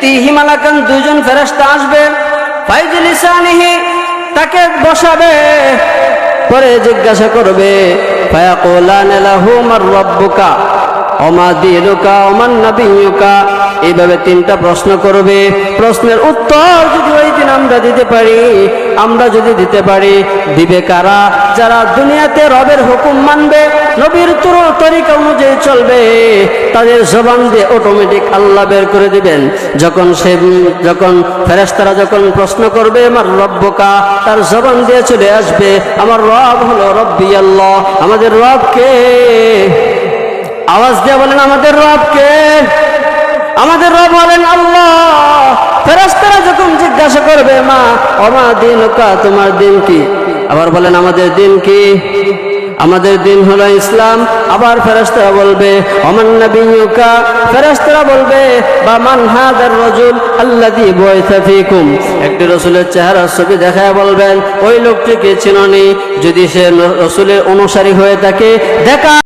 ইয়াতিহি মালাকান, দুইজন ফেরেশতা আসবে, ফাইজলিসানিহি, তাকে বসাবে, পরে জিজ্ঞাসা করবে, ফায়াকুলানা লাহু মার রাব্বুকা ওমা দীনুকা ওমান নাবিয়্যুকা, এইভাবে তিনটা প্রশ্ন করবে। প্রশ্নের উত্তর যদি ওই দিন আমরা দিতে পারি, দিবে কারা? যারা দুনিয়াতে রবের হুকুম মানবে, নবীর তরিকা অনুযায়ী চলবে, তাদের জবান দিয়ে অটোমেটিক আল্লাহ বের করে দিবেন। যখন ফেরেশতারা যখন প্রশ্ন করবে আমার রব্বুকা, তার জবান দিয়ে চলে আসবে আমার রব হলো রব্বি আল্লাহ, আমাদের রব কে? আওয়াজ দিয়ে বলেন আমাদের রব কে? আমাদের রব হলেন আল্লাহ। ফেরেশতারা যখন জিজ্ঞাসা করবে মা ওমা দীনুকা, তোমার দিন কি? আবার বলেন আমাদের দিন কি? আমাদের দিন হলো ইসলাম। আবার ফেরেশতারা বলবে ওমান নাবিয়্যুকা, ফেরেশতারা বলবে বা মান হাদার রাজুল আল্লাযী বুইসা ফীকুম, একটি রাসূলের চেহারার ছবি দেখায় বলবেন ওই লোকটিকে চিননি, যদি সে রাসূলের অনুসারী হয়ে থাকে দেখা